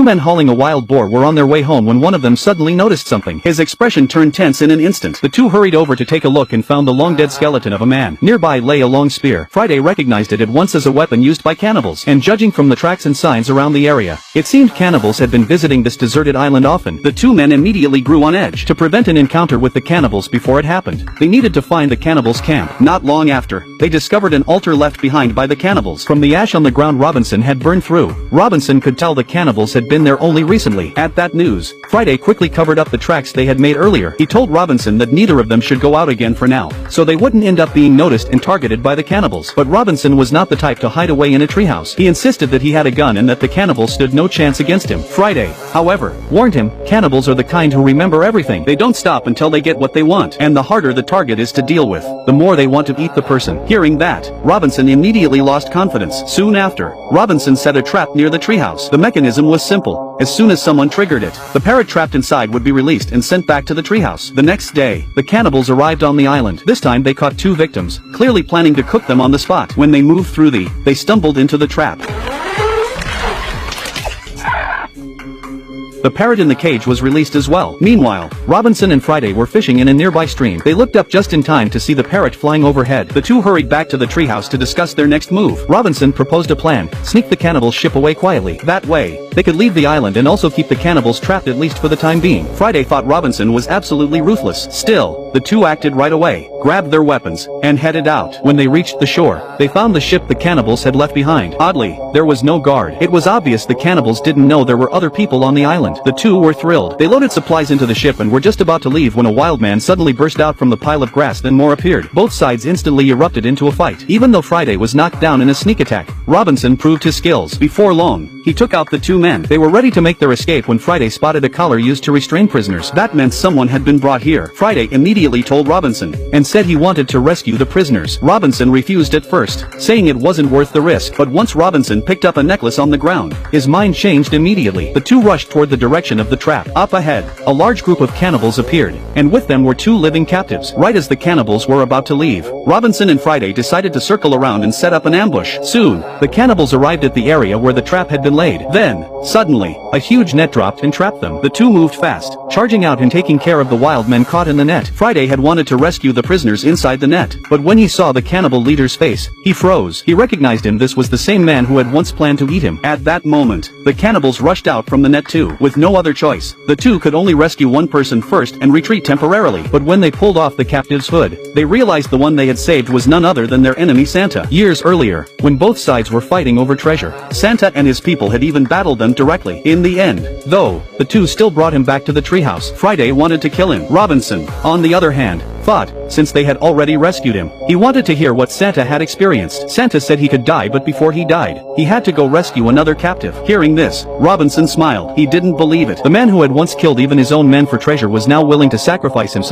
Two men hauling a wild boar were on their way home when one of them suddenly noticed something. His expression turned tense in an instant. The two hurried over to take a look and found the long-dead skeleton of a man. Nearby lay a long spear. Friday recognized it at once as a weapon used by cannibals, and judging from the tracks and signs around the area, it seemed cannibals had been visiting this deserted island often. The two men immediately grew on edge. To prevent an encounter with the cannibals before it happened, they needed to find the cannibals' camp. Not long after, they discovered an altar left behind by the cannibals. From the ash on the ground Robinson had burned through, Robinson could tell the cannibals had been there only recently. At that news, Friday quickly covered up the tracks they had made earlier. He told Robinson that neither of them should go out again for now, so they wouldn't end up being noticed and targeted by the cannibals. But Robinson was not the type to hide away in a treehouse. He insisted that he had a gun and that the cannibals stood no chance against him. Friday, however, warned him, cannibals are the kind who remember everything. They don't stop until they get what they want, and the harder the target is to deal with, the more they want to eat the person. Hearing that, Robinson immediately lost confidence. Soon after, Robinson set a trap near the treehouse. The mechanism was simple. As soon as someone triggered it, the parrot trapped inside would be released and sent back to the treehouse. The next day, the cannibals arrived on the island. This time they caught two victims, clearly planning to cook them on the spot. When they moved through they stumbled into the trap. The parrot in the cage was released as well. Meanwhile, Robinson and Friday were fishing in a nearby stream. They looked up just in time to see the parrot flying overhead. The two hurried back to the treehouse to discuss their next move. Robinson proposed a plan: sneak the cannibals' ship away quietly. That way, they could leave the island and also keep the cannibals trapped at least for the time being. Friday thought Robinson was absolutely ruthless. Still, the two acted right away, grabbed their weapons, and headed out. When they reached the shore, they found the ship the cannibals had left behind. Oddly, there was no guard. It was obvious the cannibals didn't know there were other people on the island. The two were thrilled. They loaded supplies into the ship and were just about to leave when a wild man suddenly burst out from the pile of grass. Then more appeared. Both sides instantly erupted into a fight. Even though Friday was knocked down in a sneak attack, Robinson proved his skills. Before long, he took out the two men. They were ready to make their escape when Friday spotted a collar used to restrain prisoners. That meant someone had been brought here. Friday immediately told Robinson, and said he wanted to rescue the prisoners. Robinson refused at first, saying it wasn't worth the risk. But once Robinson picked up a necklace on the ground, his mind changed immediately. The two rushed toward the direction of the trap. Up ahead, a large group of cannibals appeared, and with them were two living captives. Right as the cannibals were about to leave, Robinson and Friday decided to circle around and set up an ambush. Soon, the cannibals arrived at the area where the trap had been laid. Then, suddenly, a huge net dropped and trapped them. The two moved fast, charging out and taking care of the wild men caught in the net. Friday had wanted to rescue the prisoners inside the net, but when he saw the cannibal leader's face, he froze. He recognized him. This was the same man who had once planned to eat him. At that moment, the cannibals rushed out from the net too. With no other choice, the two could only rescue one person first and retreat temporarily. But when they pulled off the captive's hood, they realized the one they had saved was none other than their enemy Santa. Years earlier, when both sides were fighting over treasure, Santa and his people had even battled them directly. In the end, though, the two still brought him back to the treehouse. Friday wanted to kill him. Robinson, on the other hand, thought, since they had already rescued him, he wanted to hear what Santa had experienced. Santa said he could die, but before he died, he had to go rescue another captive. Hearing this, Robinson smiled. He didn't believe it. The man who had once killed even his own men for treasure was now willing to sacrifice himself